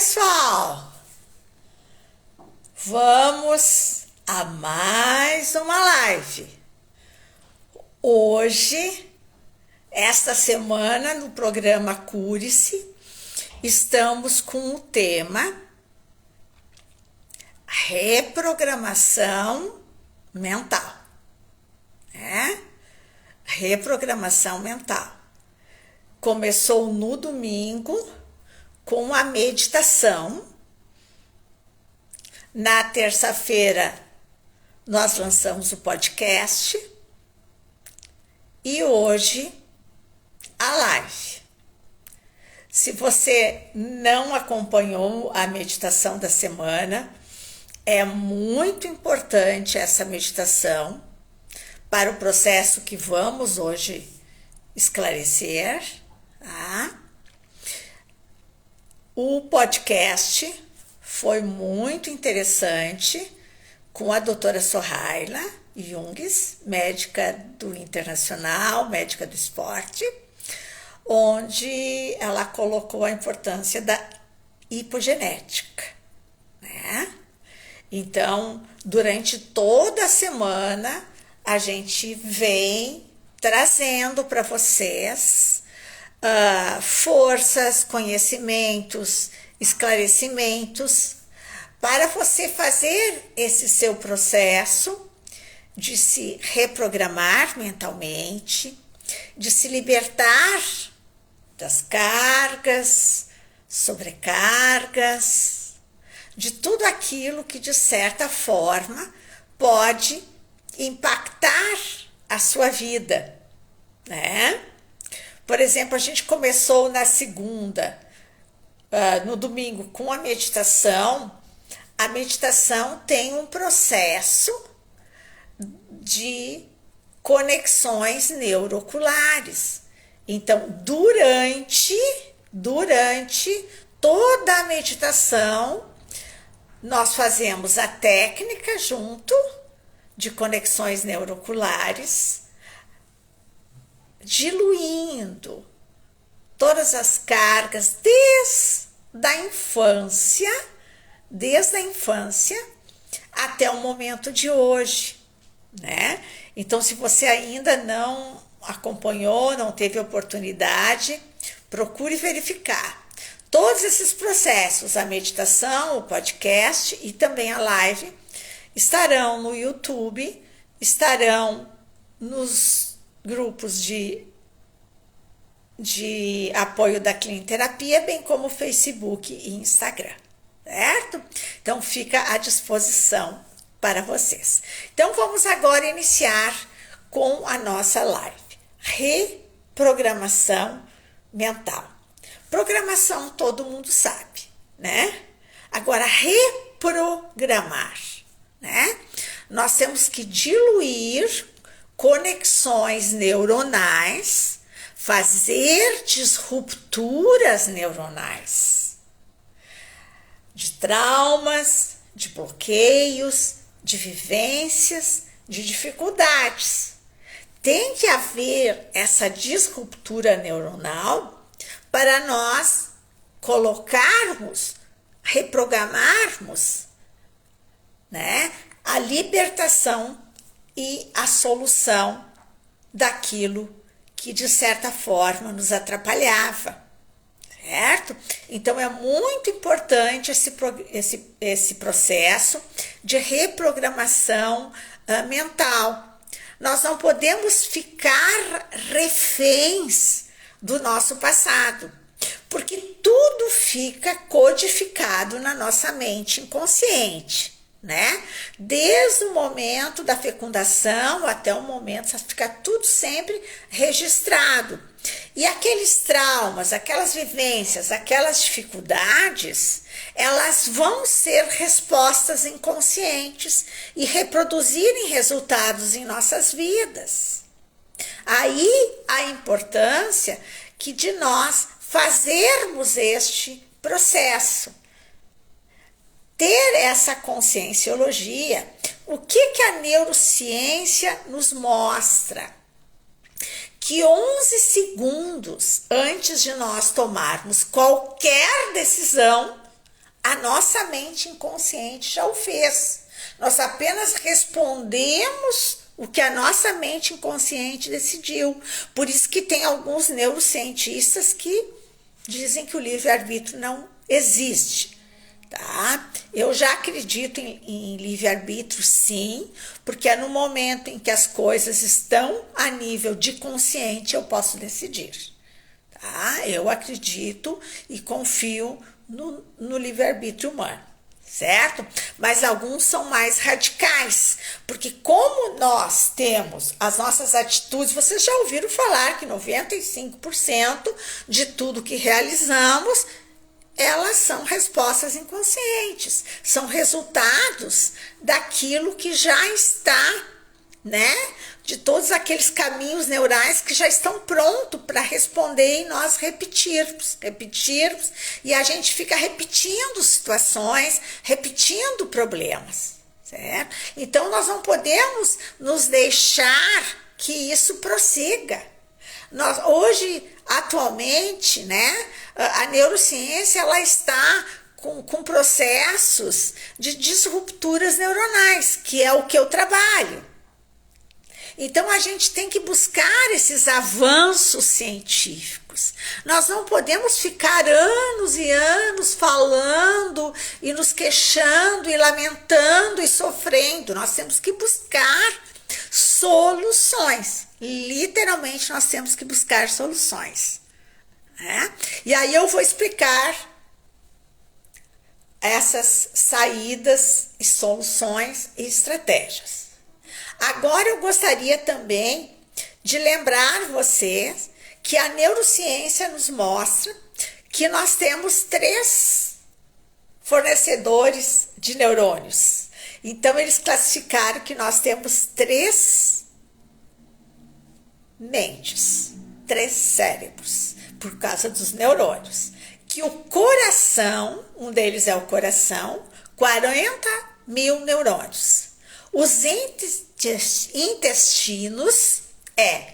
pessoal! Vamos a mais uma live. Hoje, esta semana, no programa Cure-se, estamos com o tema reprogramação mental. Reprogramação mental. Começou no domingo com a meditação. Na terça-feira, nós lançamos o podcast. E hoje, a live. Se você não acompanhou a meditação da semana, é muito importante essa meditação para o processo que vamos hoje esclarecer. Tá? O podcast foi muito interessante com a doutora Sohaila Jungs, médica do Internacional, médica do esporte, onde ela colocou a importância da hipogenética, né? Então, durante toda a semana, a gente vem trazendo para vocês forças, conhecimentos, esclarecimentos, para você fazer esse seu processo de se reprogramar mentalmente, de se libertar das cargas, sobrecargas, de tudo aquilo que, de certa forma, pode impactar a sua vida, né? Por exemplo, a gente começou na segunda, no domingo, com a meditação. A meditação tem um processo de conexões neurooculares. Então, durante toda a meditação, nós fazemos a técnica junto de conexões neurooculares, diluindo todas as cargas desde a infância até o momento de hoje, né? Então, se você ainda não acompanhou, não teve oportunidade, procure verificar. Todos esses processos, a meditação, o podcast e também a live, estarão no YouTube, estarão nos grupos de apoio da Clinterapia, bem como Facebook e Instagram, certo? Então, fica à disposição para vocês. Então, vamos agora iniciar com a nossa live. Reprogramação mental. Programação todo mundo sabe, né? Agora, reprogramar, né? Nós temos que diluir conexões neuronais, fazer disrupturas neuronais de traumas, de bloqueios, de vivências, de dificuldades. Tem que haver essa disruptura neuronal para nós colocarmos, reprogramarmos, né, a libertação e a solução daquilo que, de certa forma, nos atrapalhava, certo? Então, é muito importante esse processo de reprogramação mental. Nós não podemos ficar reféns do nosso passado, porque tudo fica codificado na nossa mente inconsciente, né? Desde o momento da fecundação até o momento, fica tudo sempre registrado. E aqueles traumas, aquelas vivências, aquelas dificuldades, elas vão ser respostas inconscientes e reproduzirem resultados em nossas vidas. Aí a importância que de nós fazermos este processo. Ter essa conscienciologia, o que a neurociência nos mostra? Que 11 segundos antes de nós tomarmos qualquer decisão, A nossa mente inconsciente já o fez. Nós apenas respondemos o que a nossa mente inconsciente decidiu. Por isso que tem alguns neurocientistas que dizem que o livre-arbítrio não existe. Tá? Eu já acredito em livre-arbítrio, sim, porque é no momento em que as coisas estão a nível de consciente eu posso decidir. Tá? Eu acredito e confio no livre-arbítrio humano, certo? Mas alguns são mais radicais, porque como nós temos as nossas atitudes, vocês já ouviram falar que 95% de tudo que realizamos, elas são respostas inconscientes, são resultados daquilo que já está, né? De todos aqueles caminhos neurais que já estão prontos para responder e nós repetirmos, e a gente fica repetindo situações, repetindo problemas, certo? Então nós não podemos nos deixar que isso prossiga. Hoje, atualmente, né, a neurociência ela está com processos de disrupturas neuronais, que é o que eu trabalho. Então, a gente tem que buscar esses avanços científicos. Nós não podemos ficar anos e anos falando e nos queixando e lamentando e sofrendo. Nós temos que buscar soluções. Literalmente, nós temos que buscar soluções. Né? E aí eu vou explicar essas saídas e soluções e estratégias. Agora eu gostaria também de lembrar vocês que a neurociência nos mostra que nós temos 3 fornecedores de neurônios. Então, eles classificaram que nós temos 3 mentes, 3 cérebros, por causa dos neurônios. Que o coração, um deles é o coração, 40 mil neurônios. Os intestinos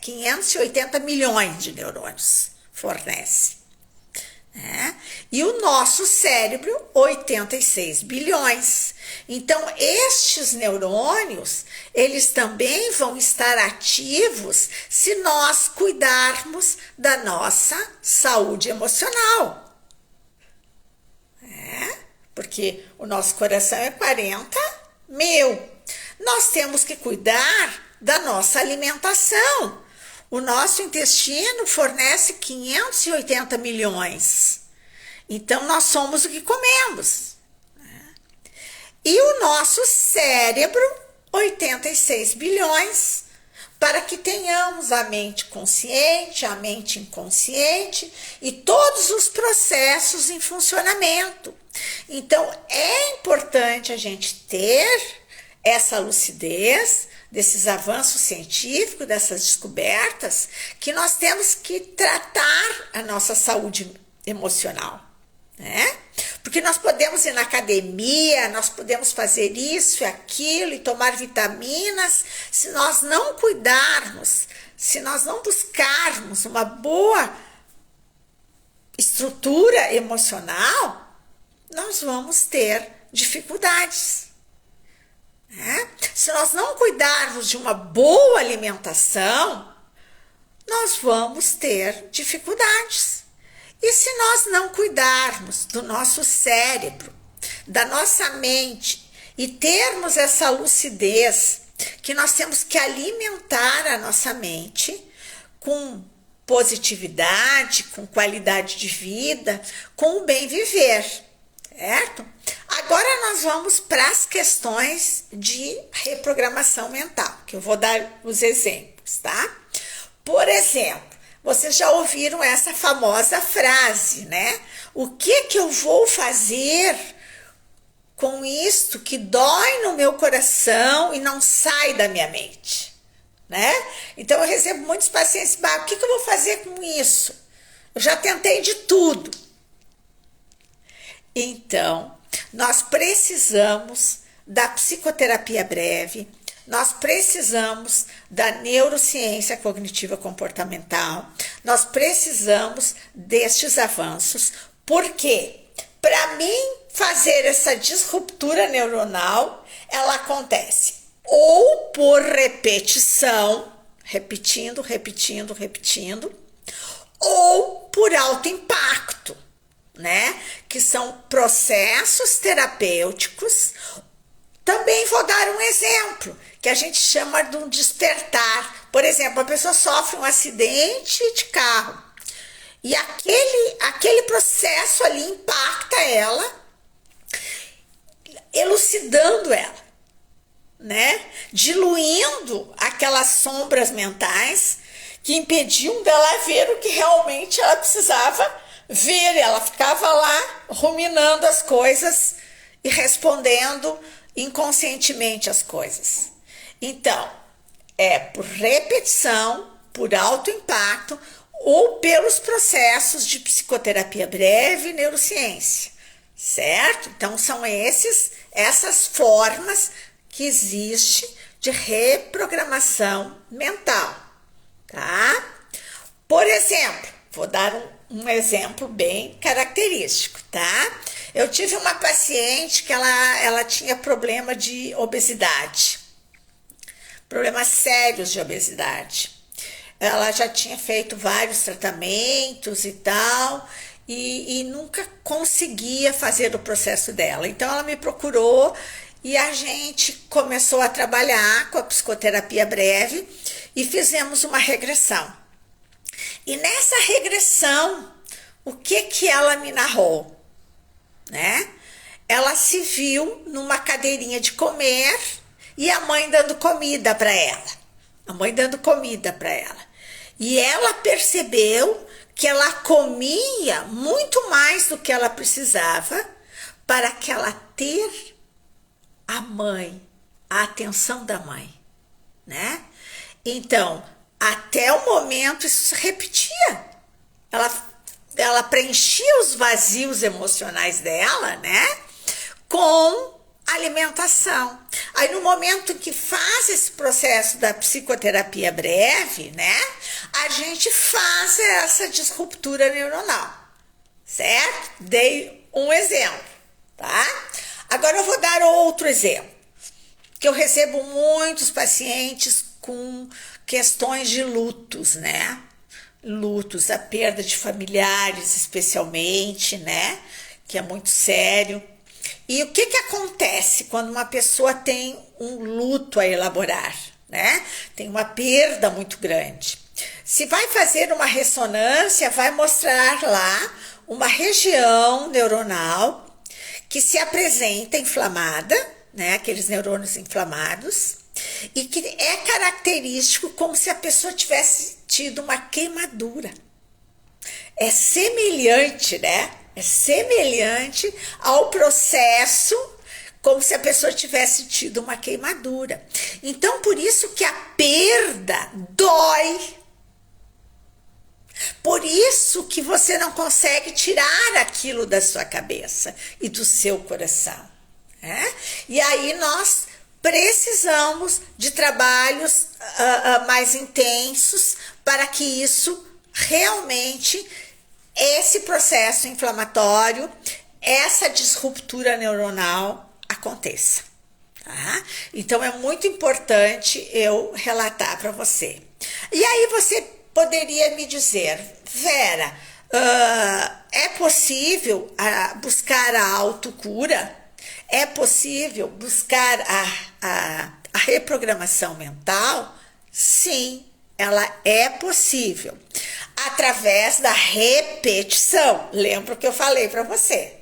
580 milhões de neurônios fornece. Né? E o nosso cérebro, 86 bilhões. Então, estes neurônios, eles também vão estar ativos se nós cuidarmos da nossa saúde emocional. Porque o nosso coração é 40 mil. Nós temos que cuidar da nossa alimentação. O nosso intestino fornece 580 milhões. Então, nós somos o que comemos. E o nosso cérebro, 86 bilhões, para que tenhamos a mente consciente, a mente inconsciente e todos os processos em funcionamento. Então, é importante a gente ter essa lucidez desses avanços científicos, dessas descobertas, que nós temos que tratar a nossa saúde emocional, né? Porque nós podemos ir na academia, nós podemos fazer isso e aquilo e tomar vitaminas, se nós não cuidarmos, se nós não buscarmos uma boa estrutura emocional, nós vamos ter dificuldades. Se nós não cuidarmos de uma boa alimentação, nós vamos ter dificuldades. E se nós não cuidarmos do nosso cérebro, da nossa mente e termos essa lucidez, que nós temos que alimentar a nossa mente com positividade, com qualidade de vida, com o bem viver, certo? Agora nós vamos para as questões de reprogramação mental, que eu vou dar os exemplos, tá? Por exemplo, vocês já ouviram essa famosa frase, né? O que eu vou fazer com isto que dói no meu coração e não sai da minha mente, né? Então eu recebo muitos pacientes, o que eu vou fazer com isso? Eu já tentei de tudo. Então, nós precisamos da psicoterapia breve, nós precisamos da neurociência cognitiva comportamental, nós precisamos destes avanços, porque para mim fazer essa disruptura neuronal, ela acontece ou por repetição, repetindo, ou por alto impacto, né? Que são processos terapêuticos. Também vou dar um exemplo, que a gente chama de um despertar. Por exemplo, a pessoa sofre um acidente de carro e aquele processo ali impacta ela, elucidando ela, né? Diluindo aquelas sombras mentais que impediam dela ver o que realmente ela precisava ver. Ela ficava lá ruminando as coisas e respondendo inconscientemente as coisas. Então, é por repetição, por alto impacto ou pelos processos de psicoterapia breve e neurociência, certo? Então, são essas formas que existe de reprogramação mental, tá? Por exemplo, vou dar um exemplo bem característico, tá? Eu tive uma paciente que ela tinha problema de obesidade, problemas sérios de obesidade. Ela já tinha feito vários tratamentos e tal, e nunca conseguia fazer o processo dela. Então ela me procurou e a gente começou a trabalhar com a psicoterapia breve e fizemos uma regressão. E nessa regressão, o que ela me narrou? Né? Ela se viu numa cadeirinha de comer e a mãe dando comida para ela. E ela percebeu que ela comia muito mais do que ela precisava para que ela ter a mãe, a atenção da mãe, né? Então, até o momento isso se repetia. Ela preenchia os vazios emocionais dela, né? Com alimentação. Aí no momento em que faz esse processo da psicoterapia breve, né? A gente faz essa disruptura neuronal, certo? Dei um exemplo, tá? Agora eu vou dar outro exemplo, que eu recebo muitos pacientes com questões de lutos, né? Lutos, a perda de familiares especialmente, né? Que é muito sério. E o que acontece quando uma pessoa tem um luto a elaborar, né? Tem uma perda muito grande. Se vai fazer uma ressonância, vai mostrar lá uma região neuronal que se apresenta inflamada, né? Aqueles neurônios inflamados, e que é característico como se a pessoa tivesse tido uma queimadura. É semelhante, né? É semelhante ao processo como se a pessoa tivesse tido uma queimadura. Então, por isso que a perda dói. Por isso que você não consegue tirar aquilo da sua cabeça e do seu coração, né? E aí nós precisamos de trabalhos mais intensos para que isso realmente, esse processo inflamatório, essa disruptura neuronal aconteça, tá? Então é muito importante eu relatar para você. E aí você poderia me dizer, Vera, é possível buscar a autocura? É possível buscar a reprogramação mental? Sim, ela é possível. Através da repetição. Lembra o que eu falei para você?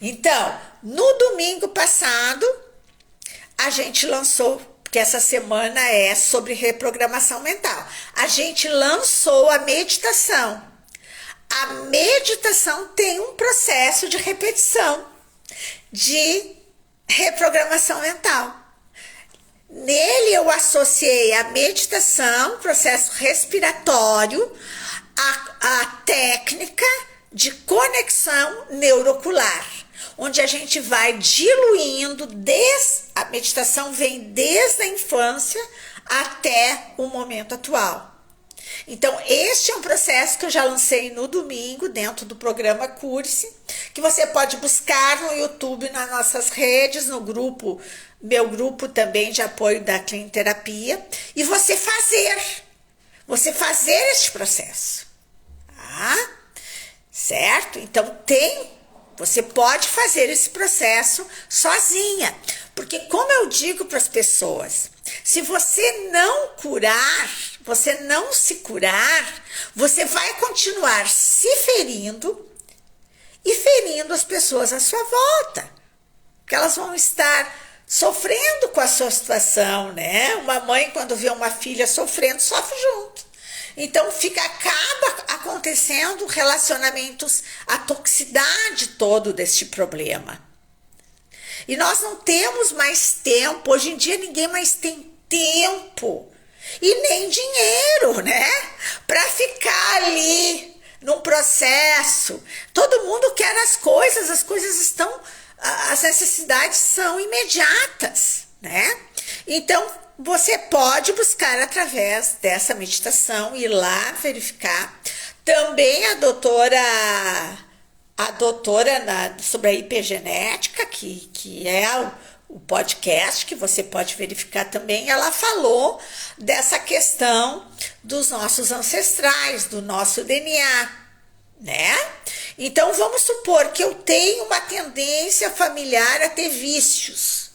Então, no domingo passado, a gente lançou, porque essa semana é sobre reprogramação mental. A gente lançou a meditação. A meditação tem um processo de repetição, de reprogramação mental. Nele eu associei a meditação, processo respiratório, a técnica de conexão neurocular, onde a gente vai diluindo, a meditação vem desde a infância até o momento atual. Então, este é um processo que eu já lancei no domingo, dentro do programa Cure-se, que você pode buscar no YouTube, nas nossas redes, no grupo, meu grupo também de apoio da Cliniterapia, e você fazer este processo, tá? Certo? Então você pode fazer esse processo sozinha, porque como eu digo para as pessoas, se você não curar, você não se curar, você vai continuar se ferindo e ferindo as pessoas à sua volta, porque elas vão estar sofrendo com a sua situação, né? Uma mãe, quando vê uma filha sofrendo, sofre junto. Então acaba acontecendo relacionamentos, a toxicidade todo deste problema. E nós não temos mais tempo, hoje em dia ninguém mais tem tempo e nem dinheiro, né? Para ficar ali num processo. Todo mundo quer as coisas estão, as necessidades são imediatas, né? Então, você pode buscar através dessa meditação, ir lá verificar. Também a doutora sobre a epigenética, que é o podcast que você pode verificar também, ela falou dessa questão dos nossos ancestrais, do nosso DNA, né? Então, vamos supor que eu tenho uma tendência familiar a ter vícios.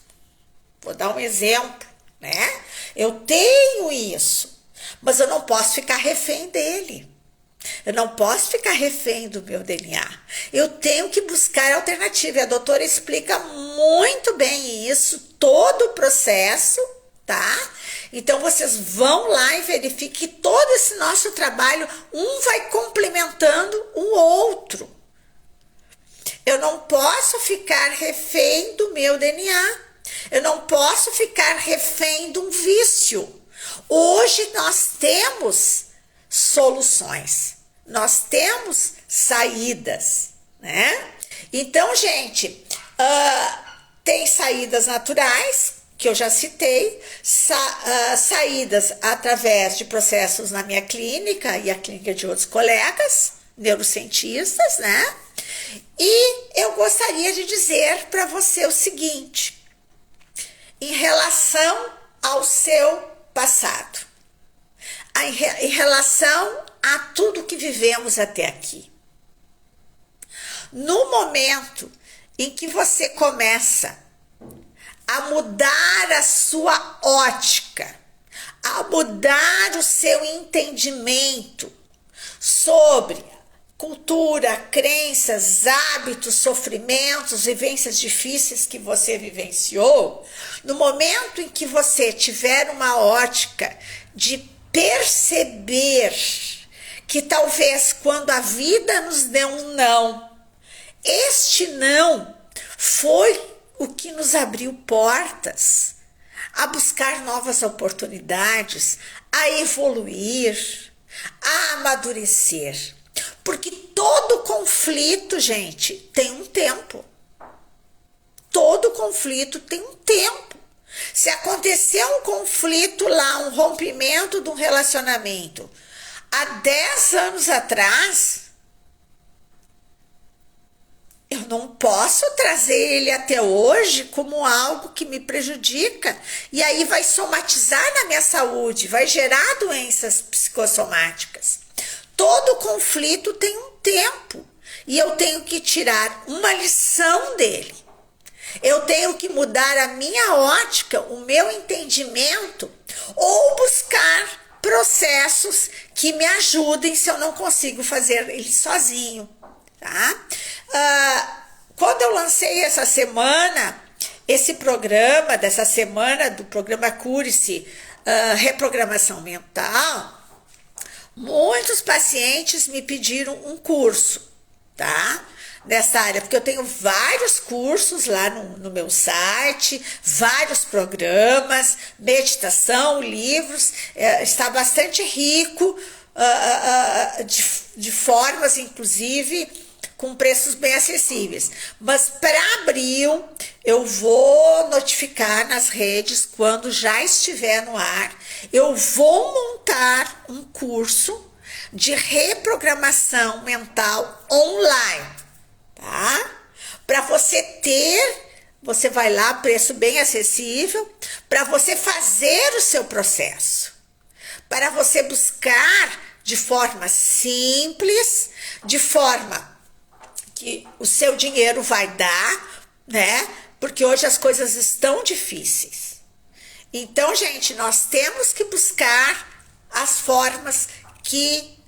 Vou dar um exemplo, né? Eu tenho isso, mas eu não posso ficar refém dele. Eu não posso ficar refém do meu DNA. Eu tenho que buscar alternativa. E a doutora explica muito bem isso, todo o processo, tá? Então, vocês vão lá e verifiquem que todo esse nosso trabalho, um vai complementando o outro. Eu não posso ficar refém do meu DNA. Eu não posso ficar refém de um vício. Hoje nós temos soluções. Nós temos saídas, né? Então, gente, tem saídas naturais, que eu já citei, saídas através de processos na minha clínica e a clínica de outros colegas, neurocientistas, né? E eu gostaria de dizer para você o seguinte, em relação ao seu passado, em relação a tudo que vivemos até aqui. No momento em que você começa a mudar a sua ótica, a mudar o seu entendimento sobre cultura, crenças, hábitos, sofrimentos, vivências difíceis que você vivenciou, no momento em que você tiver uma ótica de perceber que talvez quando a vida nos deu um não, este não foi o que nos abriu portas a buscar novas oportunidades, a evoluir, a amadurecer. Porque todo conflito, gente, tem um tempo. Todo conflito tem um tempo. Se acontecer um conflito lá, um rompimento de um relacionamento, há 10 anos atrás, eu não posso trazer ele até hoje como algo que me prejudica. E aí vai somatizar na minha saúde, vai gerar doenças psicossomáticas. Todo conflito tem um tempo. E eu tenho que tirar uma lição dele. Eu tenho que mudar a minha ótica, o meu entendimento, ou buscar processos que me ajudem se eu não consigo fazer ele sozinho, tá? Quando eu lancei essa semana, esse programa, dessa semana do programa Cure-se, Reprogramação Mental, muitos pacientes me pediram um curso, tá? Nessa área, porque eu tenho vários cursos lá no meu site, vários programas, meditação, livros, está bastante rico, de formas, inclusive, com preços bem acessíveis. Mas para abril, eu vou notificar nas redes, quando já estiver no ar, eu vou montar um curso de reprogramação mental online. tá? Para você ter, você vai lá, preço bem acessível, para você fazer o seu processo, para você buscar de forma simples, de forma que o seu dinheiro vai dar, né? Porque hoje as coisas estão difíceis. Então, gente, nós temos que buscar as formas que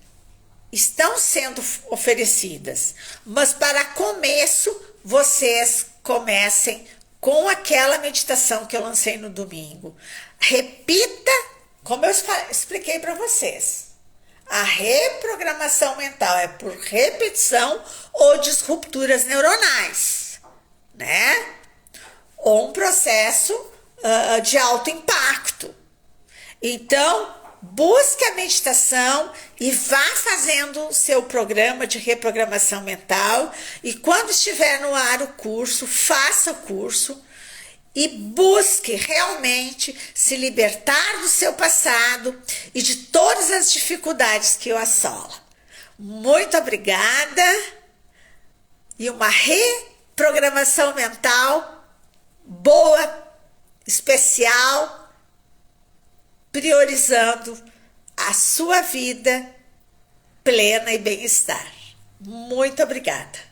estão sendo oferecidas. Mas para começo, vocês comecem com aquela meditação que eu lancei no domingo. Repita, como eu expliquei para vocês. A reprogramação mental é por repetição ou disrupturas neuronais, né? Ou um processo de alto impacto. Então, busque a meditação e vá fazendo o seu programa de reprogramação mental. E quando estiver no ar o curso, faça o curso e busque realmente se libertar do seu passado e de todas as dificuldades que o assolam. Muito obrigada e uma reprogramação mental boa, especial, priorizando a sua vida plena e bem-estar. Muito obrigada.